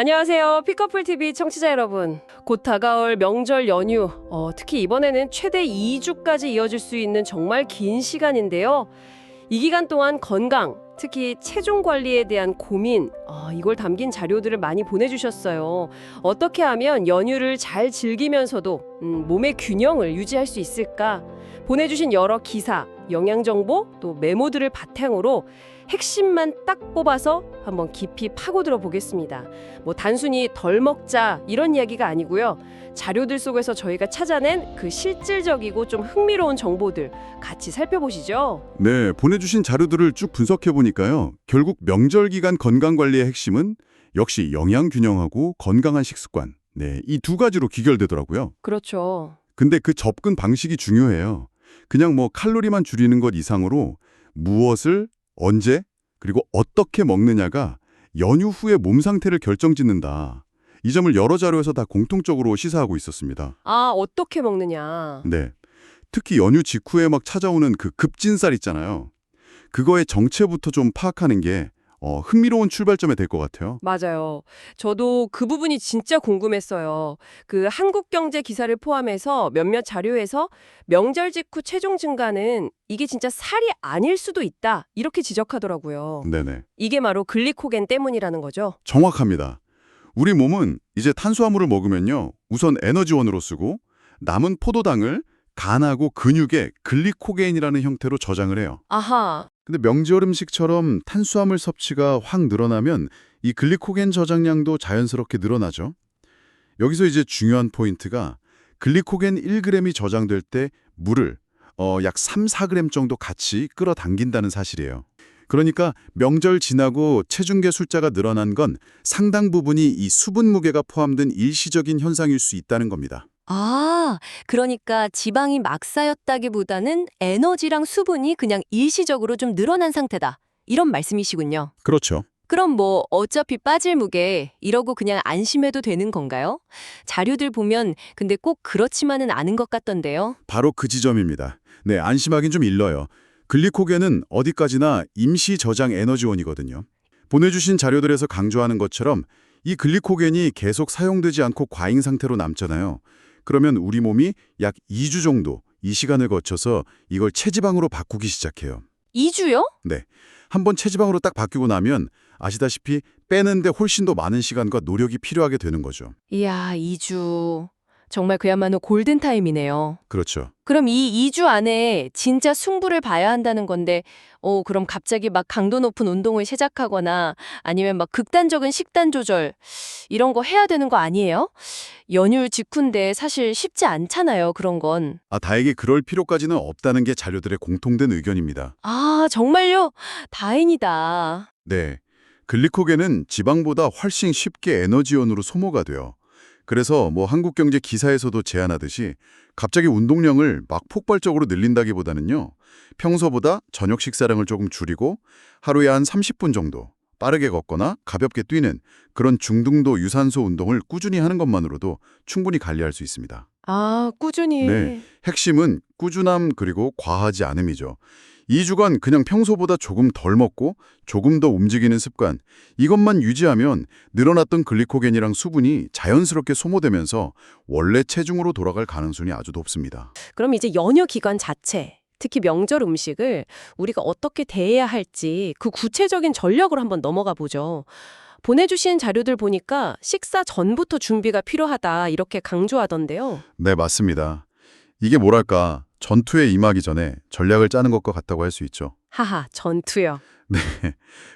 안녕하세요. 피커플 TV 청취자 여러분. 곧 다가올 명절 연휴, 특히 이번에는 최대 2주까지 이어질 수 있는 정말 긴 시간인데요. 이 기간 동안 건강, 특히 체중 관리에 대한 고민, 이걸 담긴 자료들을 많이 보내주셨어요. 어떻게 하면 연휴를 잘 즐기면서도 몸의 균형을 유지할 수 있을까? 보내주신 여러 기사, 영양정보, 또 메모들을 바탕으로 핵심만 딱 뽑아서 한번 깊이 파고들어 보겠습니다. 뭐 단순히 덜 먹자 이런 이야기가 아니고요. 자료들 속에서 저희가 찾아낸 그 실질적이고 좀 흥미로운 정보들 같이 살펴보시죠. 네, 보내주신 자료들을 쭉 분석해보니까요. 결국 명절 기간 건강관리의 핵심은 역시 영양균형하고 건강한 식습관. 네, 이 두 가지로 귀결되더라고요. 그렇죠. 근데 그 접근 방식이 중요해요. 그냥 뭐 칼로리만 줄이는 것 이상으로 무엇을, 언제, 그리고 어떻게 먹느냐가 연휴 후의 몸 상태를 결정짓는다. 이 점을 여러 자료에서 다 공통적으로 시사하고 있었습니다. 어떻게 먹느냐. 네, 특히 연휴 직후에 막 찾아오는 그 급진살 있잖아요. 그거의 정체부터 좀 파악하는 게 흥미로운 출발점이 될 것 같아요. 맞아요. 저도 그 부분이 진짜 궁금했어요. 그 한국경제 기사를 포함해서 몇몇 자료에서 명절 직후 체중 증가는 이게 진짜 살이 아닐 수도 있다. 이렇게 지적하더라고요. 네네, 이게 바로 글리코겐 때문이라는 거죠. 정확합니다. 우리 몸은 이제 탄수화물을 먹으면요, 우선 에너지원으로 쓰고 남은 포도당을 간하고 근육에 글리코겐이라는 형태로 저장을 해요. 아하. 근데 명절 음식처럼 탄수화물 섭취가 확 늘어나면 이 글리코겐 저장량도 자연스럽게 늘어나죠. 여기서 이제 중요한 포인트가 글리코겐 1g이 저장될 때 물을 약 3, 4g 정도 같이 끌어당긴다는 사실이에요. 그러니까 명절 지나고 체중계 숫자가 늘어난 건 상당 부분이 이 수분 무게가 포함된 일시적인 현상일 수 있다는 겁니다. 그러니까 지방이 막 쌓였다기보다는 에너지랑 수분이 그냥 일시적으로 좀 늘어난 상태다. 이런 말씀이시군요. 그렇죠. 그럼 뭐 어차피 빠질 무게 이러고 그냥 안심해도 되는 건가요? 자료들 보면 근데 꼭 그렇지만은 않은 것 같던데요. 바로 그 지점입니다. 네, 안심하긴 좀 일러요. 글리코겐은 어디까지나 임시 저장 에너지원이거든요. 보내주신 자료들에서 강조하는 것처럼 이 글리코겐이 계속 사용되지 않고 과잉 상태로 남잖아요. 그러면 우리 몸이 약 2주 정도 이 시간을 거쳐서 이걸 체지방으로 바꾸기 시작해요. 2주요? 네, 한번 체지방으로 딱 바뀌고 나면 아시다시피 빼는데 훨씬 더 많은 시간과 노력이 필요하게 되는 거죠. 이야, 2주. 정말 그야말로 골든타임이네요. 그렇죠. 그럼 이 2주 안에 진짜 승부를 봐야 한다는 건데, 그럼 갑자기 막 강도 높은 운동을 시작하거나 아니면 막 극단적인 식단 조절, 이런 거 해야 되는 거 아니에요? 연휴 직후인데 사실 쉽지 않잖아요, 그런 건. 다행히 그럴 필요까지는 없다는 게 자료들의 공통된 의견입니다. 정말요? 다행이다. 네, 글리코겐은 지방보다 훨씬 쉽게 에너지원으로 소모가 돼요. 그래서 뭐 한국경제 기사에서도 제안하듯이 갑자기 운동량을 막 폭발적으로 늘린다기보다는요, 평소보다 저녁 식사량을 조금 줄이고 하루에 한 30분 정도 빠르게 걷거나 가볍게 뛰는 그런 중등도 유산소 운동을 꾸준히 하는 것만으로도 충분히 관리할 수 있습니다. 꾸준히. 네, 핵심은 꾸준함 그리고 과하지 않음이죠. 2주간 그냥 평소보다 조금 덜 먹고 조금 더 움직이는 습관, 이것만 유지하면 늘어났던 글리코겐이랑 수분이 자연스럽게 소모되면서 원래 체중으로 돌아갈 가능성이 아주 높습니다. 그럼 이제 연휴 기간 자체, 특히 명절 음식을 우리가 어떻게 대해야 할지 그 구체적인 전략을 한번 넘어가 보죠. 보내주신 자료들 보니까 식사 전부터 준비가 필요하다 이렇게 강조하던데요. 네, 맞습니다. 이게 뭐랄까, 전투에 임하기 전에 전략을 짜는 것과 같다고 할 수 있죠. 하하, 전투요. 네,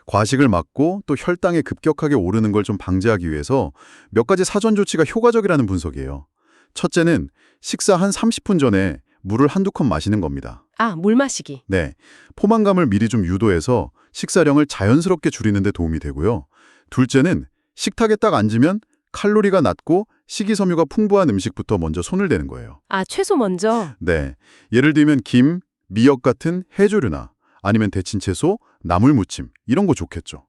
과식을 막고 또 혈당이 급격하게 오르는 걸 좀 방지하기 위해서 몇 가지 사전 조치가 효과적이라는 분석이에요. 첫째는 식사 한 30분 전에 물을 한두 컵 마시는 겁니다. 물 마시기. 네, 포만감을 미리 좀 유도해서 식사량을 자연스럽게 줄이는 데 도움이 되고요. 둘째는 식탁에 딱 앉으면 칼로리가 낮고 식이섬유가 풍부한 음식부터 먼저 손을 대는 거예요. 채소 먼저. 네, 예를 들면 김, 미역 같은 해조류나 아니면 데친 채소, 나물무침 이런 거 좋겠죠.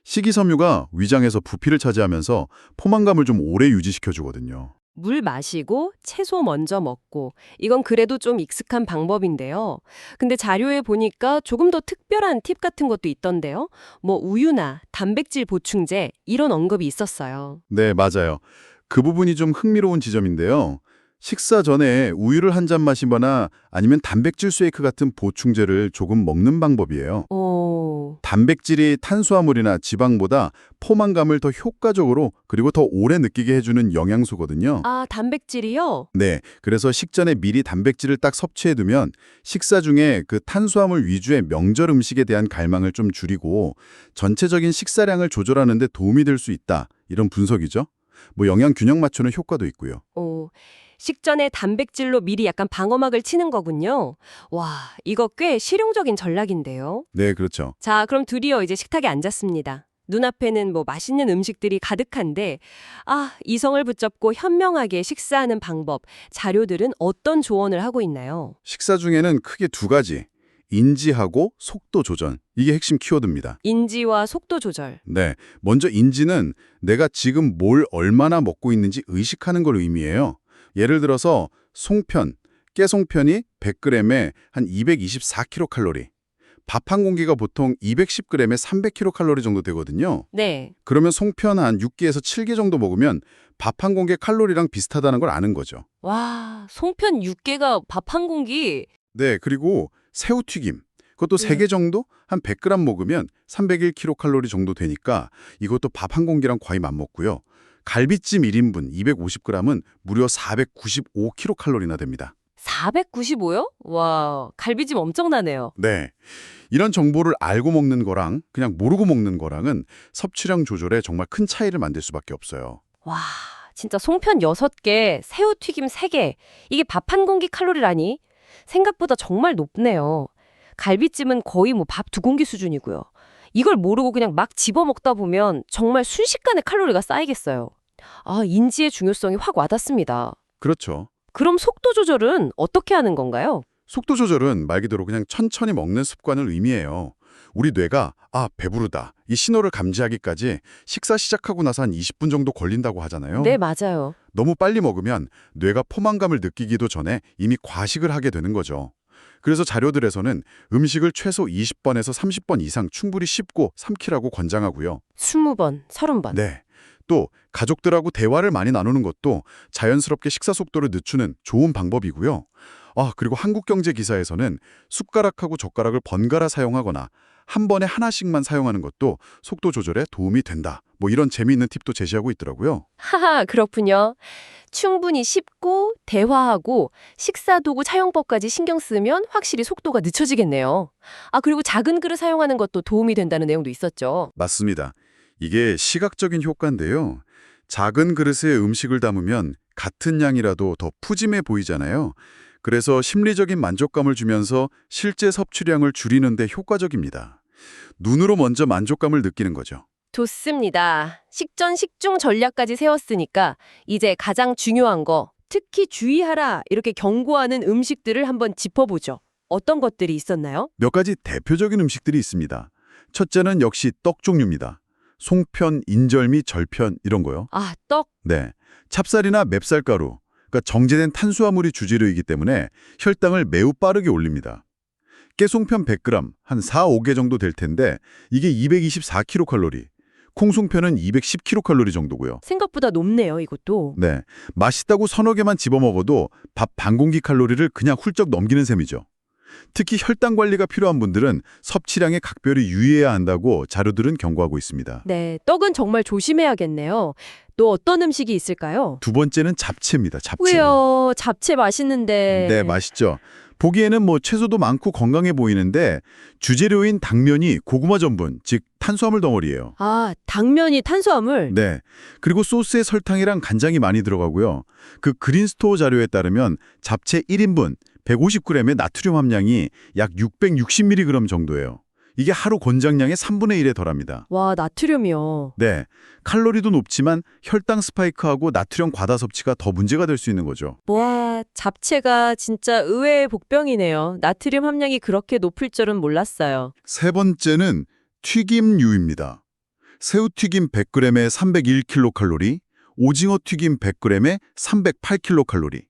식이섬유가 위장에서 부피를 차지하면서 포만감을 좀 오래 유지시켜주거든요. 물 마시고 채소 먼저 먹고 이건 그래도 좀 익숙한 방법인데요. 근데 자료에 보니까 조금 더 특별한 팁 같은 것도 있던데요. 뭐 우유나 단백질 보충제 이런 언급이 있었어요. 네, 맞아요. 그 부분이 좀 흥미로운 지점인데요. 식사 전에 우유를 한 잔 마시거나 아니면 단백질 쉐이크 같은 보충제를 조금 먹는 방법이에요. 오, 단백질이 탄수화물이나 지방보다 포만감을 더 효과적으로 그리고 더 오래 느끼게 해주는 영양소거든요. 아, 단백질이요? 네, 그래서 식전에 미리 단백질을 딱 섭취해두면 식사 중에 그 탄수화물 위주의 명절 음식에 대한 갈망을 좀 줄이고 전체적인 식사량을 조절하는 데 도움이 될 수 있다. 이런 분석이죠. 뭐 영양 균형 맞추는 효과도 있고요. 오, 식전에 단백질로 미리 약간 방어막을 치는 거군요. 와, 이거 꽤 실용적인 전략인데요. 네, 그렇죠. 자, 그럼 드디어 이제 식탁에 앉았습니다. 눈앞에는 뭐 맛있는 음식들이 가득한데, 아, 이성을 붙잡고 현명하게 식사하는 방법, 자료들은 어떤 조언을 하고 있나요? 식사 중에는 크게 두 가지. 인지하고 속도 조절. 이게 핵심 키워드입니다. 인지와 속도 조절. 네, 먼저 인지는 내가 지금 뭘 얼마나 먹고 있는지 의식하는 걸 의미해요. 예를 들어서 송편, 깨송편이 100g에 한 224kcal. 밥 한 공기가 보통 210g에 300kcal 정도 되거든요. 네. 그러면 송편 한 6개에서 7개 정도 먹으면 밥 한 공기 칼로리랑 비슷하다는 걸 아는 거죠. 와, 송편 6개가 밥 한 공기. 네, 그리고 새우튀김. 그것도 네. 3개 정도? 한 100g 먹으면 301kcal 정도 되니까 이것도 밥 한 공기랑 거의 맞먹고요. 갈비찜 1인분 250g은 무려 495kcal나 됩니다. 495요? 와, 갈비찜 엄청나네요. 네. 이런 정보를 알고 먹는 거랑 그냥 모르고 먹는 거랑은 섭취량 조절에 정말 큰 차이를 만들 수밖에 없어요. 와, 진짜 송편 6개, 새우튀김 3개. 이게 밥 한 공기 칼로리라니? 생각보다 정말 높네요. 갈비찜은 거의 뭐 밥 2공기 수준이고요. 이걸 모르고 그냥 막 집어먹다 보면 정말 순식간에 칼로리가 쌓이겠어요. 아, 인지의 중요성이 확 와닿습니다. 그렇죠. 그럼 속도 조절은 어떻게 하는 건가요? 속도 조절은 말 그대로 그냥 천천히 먹는 습관을 의미해요. 우리 뇌가 배부르다 이 신호를 감지하기까지 식사 시작하고 나서 한 20분 정도 걸린다고 하잖아요. 네, 맞아요. 너무 빨리 먹으면 뇌가 포만감을 느끼기도 전에 이미 과식을 하게 되는 거죠. 그래서 자료들에서는 음식을 최소 20번에서 30번 이상 충분히 씹고 삼키라고 권장하고요. 20번, 30번. 네. 또 가족들하고 대화를 많이 나누는 것도 자연스럽게 식사 속도를 늦추는 좋은 방법이고요. 그리고 한국경제 기사에서는 숟가락하고 젓가락을 번갈아 사용하거나 한 번에 하나씩만 사용하는 것도 속도 조절에 도움이 된다. 뭐 이런 재미있는 팁도 제시하고 있더라고요. 하하, 그렇군요. 충분히 씹고 대화하고 식사 도구 사용법까지 신경 쓰면 확실히 속도가 늦춰지겠네요. 아, 그리고 작은 그릇 사용하는 것도 도움이 된다는 내용도 있었죠. 맞습니다. 이게 시각적인 효과인데요. 작은 그릇에 음식을 담으면 같은 양이라도 더 푸짐해 보이잖아요. 그래서 심리적인 만족감을 주면서 실제 섭취량을 줄이는 데 효과적입니다. 눈으로 먼저 만족감을 느끼는 거죠. 좋습니다. 식전 식중 전략까지 세웠으니까 이제 가장 중요한 거, 특히 주의하라 이렇게 경고하는 음식들을 한번 짚어보죠. 어떤 것들이 있었나요? 몇 가지 대표적인 음식들이 있습니다. 첫째는 역시 떡 종류입니다. 송편, 인절미, 절편 이런 거요. 아, 떡. 네, 찹쌀이나 맵쌀가루, 그러니까 정제된 탄수화물이 주재료이기 때문에 혈당을 매우 빠르게 올립니다. 깨송편 100g, 한 4, 5개 정도 될 텐데 이게 224kcal, 콩송편은 210kcal 정도고요. 생각보다 높네요, 이것도. 네, 맛있다고 서너 개만 집어먹어도 밥 반 공기 칼로리를 그냥 훌쩍 넘기는 셈이죠. 특히 혈당 관리가 필요한 분들은 섭취량에 각별히 유의해야 한다고 자료들은 경고하고 있습니다. 네, 떡은 정말 조심해야겠네요. 또 어떤 음식이 있을까요? 두 번째는 잡채입니다. 잡채. 왜요? 잡채 맛있는데. 네, 맛있죠. 보기에는 뭐 채소도 많고 건강해 보이는데 주재료인 당면이 고구마 전분, 즉 탄수화물 덩어리예요. 아, 당면이 탄수화물? 네. 그리고 소스에 설탕이랑 간장이 많이 들어가고요. 그 그린스토어 자료에 따르면 잡채 1인분 150g의 나트륨 함량이 약 660mg 정도예요. 이게 하루 권장량의 3분의 1에 덜합니다. 와, 나트륨이요. 네, 칼로리도 높지만 혈당 스파이크하고 나트륨 과다 섭취가 더 문제가 될 수 있는 거죠. 와, 잡채가 진짜 의외의 복병이네요. 나트륨 함량이 그렇게 높을 줄은 몰랐어요. 세 번째는 튀김류입니다. 새우튀김 100g에 301kcal, 오징어 튀김 100g에 308kcal.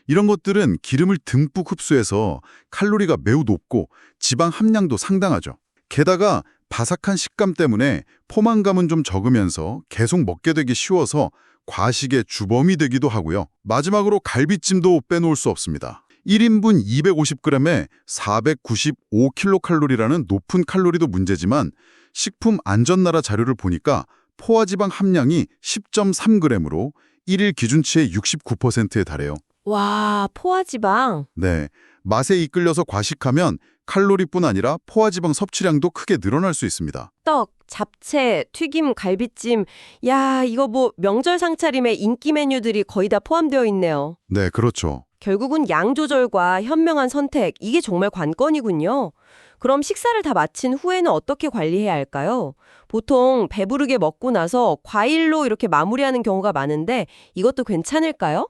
이런 것들은 기름을 듬뿍 흡수해서 칼로리가 매우 높고 지방 함량도 상당하죠. 게다가 바삭한 식감 때문에 포만감은 좀 적으면서 계속 먹게 되기 쉬워서 과식의 주범이 되기도 하고요. 마지막으로 갈비찜도 빼놓을 수 없습니다. 1인분 250g에 495kcal라는 높은 칼로리도 문제지만 식품안전나라 자료를 보니까 포화지방 함량이 10.3g으로 1일 기준치의 69%에 달해요. 와, 포화지방. 네, 맛에 이끌려서 과식하면 칼로리뿐 아니라 포화지방 섭취량도 크게 늘어날 수 있습니다. 떡, 잡채, 튀김, 갈비찜. 야, 이거 뭐 명절 상차림에 인기 메뉴들이 거의 다 포함되어 있네요. 네, 그렇죠. 결국은 양 조절과 현명한 선택, 이게 정말 관건이군요. 그럼 식사를 다 마친 후에는 어떻게 관리해야 할까요? 보통 배부르게 먹고 나서 과일로 이렇게 마무리하는 경우가 많은데 이것도 괜찮을까요?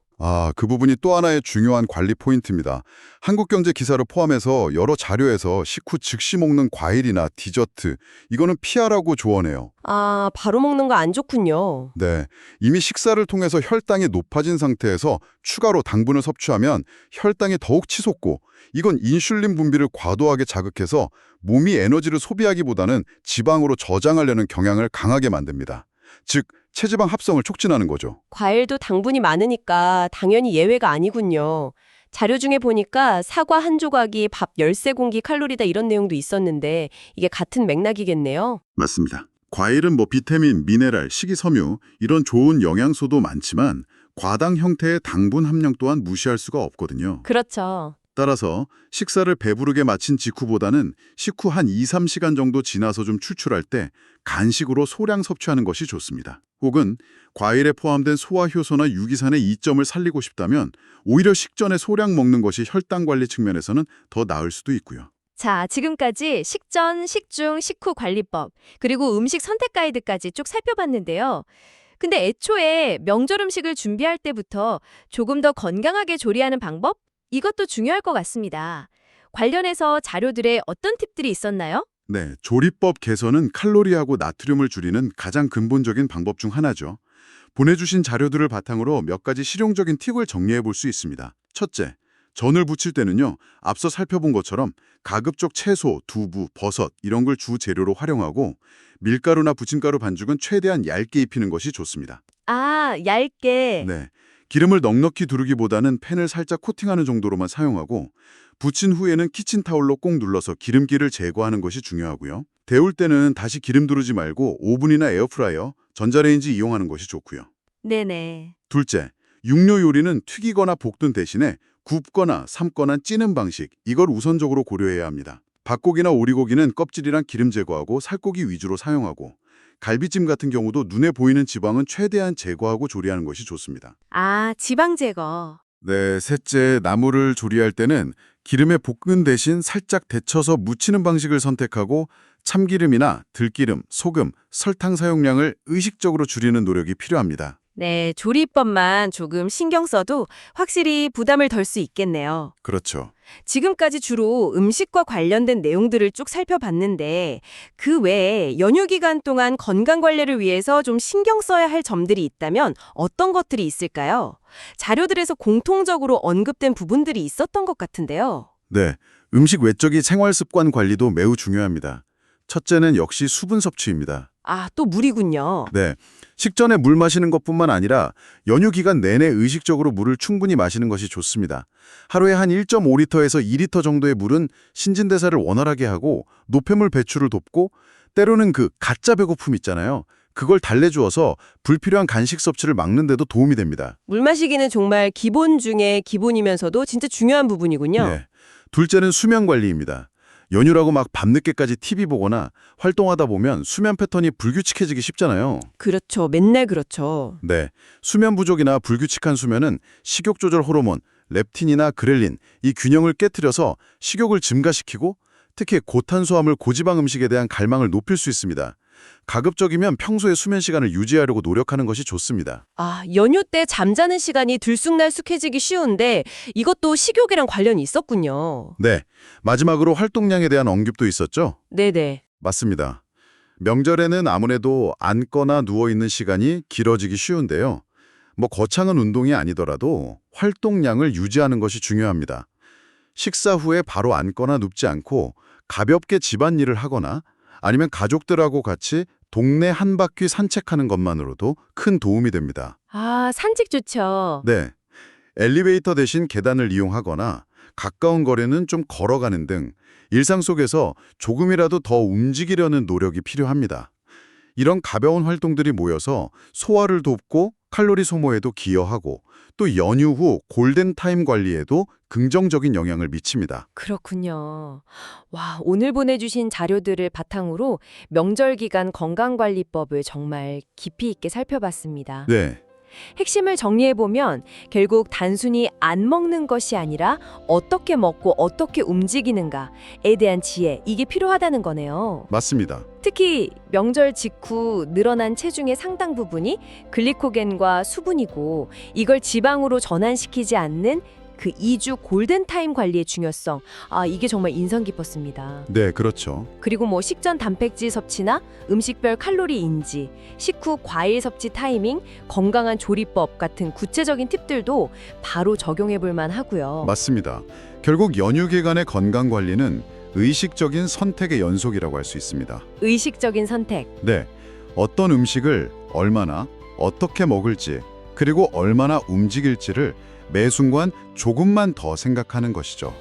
그 부분이 또 하나의 중요한 관리 포인트입니다. 한국경제 기사를 포함해서 여러 자료에서 식후 즉시 먹는 과일이나 디저트, 이거는 피하라고 조언해요. 아, 바로 먹는 거 안 좋군요. 네, 이미 식사를 통해서 혈당이 높아진 상태에서 추가로 당분을 섭취하면 혈당이 더욱 치솟고 이건 인슐린 분비를 과도하게 자극해서 몸이 에너지를 소비하기보다는 지방으로 저장하려는 경향을 강하게 만듭니다. 즉, 체지방 합성을 촉진하는 거죠. 과일도 당분이 많으니까 당연히 예외가 아니군요. 자료 중에 보니까 사과 한 조각이 밥 13공기 칼로리다 이런 내용도 있었는데 이게 같은 맥락이겠네요. 맞습니다. 과일은 비타민, 미네랄, 식이섬유 이런 좋은 영양소도 많지만 과당 형태의 당분 함량 또한 무시할 수가 없거든요. 그렇죠. 따라서 식사를 배부르게 마친 직후보다는 식후 한 2-3시간 정도 지나서 좀 출출할 때 간식으로 소량 섭취하는 것이 좋습니다. 혹은 과일에 포함된 소화효소나 유기산의 이점을 살리고 싶다면 오히려 식전에 소량 먹는 것이 혈당 관리 측면에서는 더 나을 수도 있고요. 자, 지금까지 식전, 식중, 식후 관리법, 그리고 음식 선택 가이드까지 쭉 살펴봤는데요. 근데 애초에 명절 음식을 준비할 때부터 조금 더 건강하게 조리하는 방법? 이것도 중요할 것 같습니다. 관련해서 자료들에 어떤 팁들이 있었나요? 네, 조리법 개선은 칼로리하고 나트륨을 줄이는 가장 근본적인 방법 중 하나죠. 보내주신 자료들을 바탕으로 몇 가지 실용적인 팁을 정리해 볼 수 있습니다. 첫째, 전을 부칠 때는요, 앞서 살펴본 것처럼 가급적 채소, 두부, 버섯 이런 걸 주 재료로 활용하고 밀가루나 부침가루 반죽은 최대한 얇게 입히는 것이 좋습니다. 아, 얇게. 네, 기름을 넉넉히 두르기보다는 팬을 살짝 코팅하는 정도로만 사용하고 부친 후에는 키친타올로 꼭 눌러서 기름기를 제거하는 것이 중요하고요. 데울 때는 다시 기름 두르지 말고 오븐이나 에어프라이어, 전자레인지 이용하는 것이 좋고요. 네네. 둘째, 육류 요리는 튀기거나 볶든 대신에 굽거나 삶거나 찌는 방식, 이걸 우선적으로 고려해야 합니다. 닭고기나 오리고기는 껍질이랑 기름 제거하고 살코기 위주로 사용하고 갈비찜 같은 경우도 눈에 보이는 지방은 최대한 제거하고 조리하는 것이 좋습니다. 아, 지방 제거. 네, 셋째, 나물을 조리할 때는 기름에 볶은 대신 살짝 데쳐서 무치는 방식을 선택하고 참기름이나 들기름, 소금, 설탕 사용량을 의식적으로 줄이는 노력이 필요합니다. 네, 조리법만 조금 신경 써도 확실히 부담을 덜 수 있겠네요. 그렇죠. 지금까지 주로 음식과 관련된 내용들을 쭉 살펴봤는데 그 외에 연휴 기간 동안 건강 관리를 위해서 좀 신경 써야 할 점들이 있다면 어떤 것들이 있을까요? 자료들에서 공통적으로 언급된 부분들이 있었던 것 같은데요. 네, 음식 외적인 생활 습관 관리도 매우 중요합니다. 첫째는 역시 수분 섭취입니다. 아, 또 물이군요. 네, 식전에 물 마시는 것뿐만 아니라 연휴 기간 내내 의식적으로 물을 충분히 마시는 것이 좋습니다. 하루에 한 1.5리터에서 2리터 정도의 물은 신진대사를 원활하게 하고 노폐물 배출을 돕고 때로는 그 가짜 배고픔 있잖아요. 그걸 달래주어서 불필요한 간식 섭취를 막는 데도 도움이 됩니다. 물 마시기는 정말 기본 중에 기본이면서도 진짜 중요한 부분이군요. 네. 둘째는 수면 관리입니다. 연휴라고 막 밤늦게까지 TV 보거나 활동하다 보면 수면 패턴이 불규칙해지기 쉽잖아요. 그렇죠. 맨날 그렇죠. 네, 수면 부족이나 불규칙한 수면은 식욕 조절 호르몬, 렙틴이나 그렐린, 이 균형을 깨트려서 식욕을 증가시키고 특히 고탄수화물, 고지방 음식에 대한 갈망을 높일 수 있습니다. 가급적이면 평소에 수면 시간을 유지하려고 노력하는 것이 좋습니다. 아, 연휴 때 잠자는 시간이 들쑥날쑥해지기 쉬운데 이것도 식욕이랑 관련이 있었군요. 네, 마지막으로 활동량에 대한 언급도 있었죠? 네네. 맞습니다. 명절에는 아무래도 앉거나 누워있는 시간이 길어지기 쉬운데요. 뭐 거창한 운동이 아니더라도 활동량을 유지하는 것이 중요합니다. 식사 후에 바로 앉거나 눕지 않고 가볍게 집안일을 하거나 아니면 가족들하고 같이 동네 한 바퀴 산책하는 것만으로도 큰 도움이 됩니다. 아, 산책 좋죠. 네. 엘리베이터 대신 계단을 이용하거나 가까운 거리는 좀 걸어가는 등 일상 속에서 조금이라도 더 움직이려는 노력이 필요합니다. 이런 가벼운 활동들이 모여서 소화를 돕고 칼로리 소모에도 기여하고 또 연휴 후 골든타임 관리에도 긍정적인 영향을 미칩니다. 그렇군요. 와, 오늘 보내주신 자료들을 바탕으로 명절 기간 건강관리법을 정말 깊이 있게 살펴봤습니다. 네. 핵심을 정리해보면 결국 단순히 안 먹는 것이 아니라 어떻게 먹고 어떻게 움직이는가에 대한 지혜, 이게 필요하다는 거네요. 맞습니다. 특히 명절 직후 늘어난 체중의 상당 부분이 글리코겐과 수분이고 이걸 지방으로 전환시키지 않는 그 2주 골든타임 관리의 중요성, 이게 정말 인상 깊었습니다. 네, 그렇죠. 그리고 뭐 식전 단백질 섭취나 음식별 칼로리 인지, 식후 과일 섭취 타이밍, 건강한 조리법 같은 구체적인 팁들도 바로 적용해 볼 만하고요. 맞습니다. 결국 연휴 기간의 건강 관리는 의식적인 선택의 연속이라고 할 수 있습니다. 의식적인 선택. 네. 어떤 음식을 얼마나, 어떻게 먹을지, 그리고 얼마나 움직일지를 매 순간 조금만 더 생각하는 것이죠.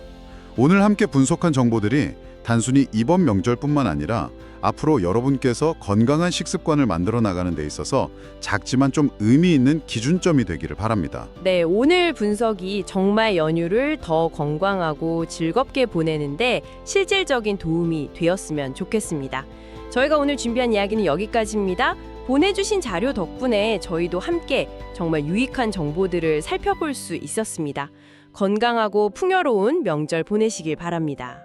오늘 함께 분석한 정보들이 단순히 이번 명절뿐만 아니라 앞으로 여러분께서 건강한 식습관을 만들어 나가는 데 있어서 작지만 좀 의미 있는 기준점이 되기를 바랍니다. 네, 오늘 분석이 정말 연휴를 더 건강하고 즐겁게 보내는데 실질적인 도움이 되었으면 좋겠습니다. 저희가 오늘 준비한 이야기는 여기까지입니다. 보내주신 자료 덕분에 저희도 함께 정말 유익한 정보들을 살펴볼 수 있었습니다. 건강하고 풍요로운 명절 보내시길 바랍니다.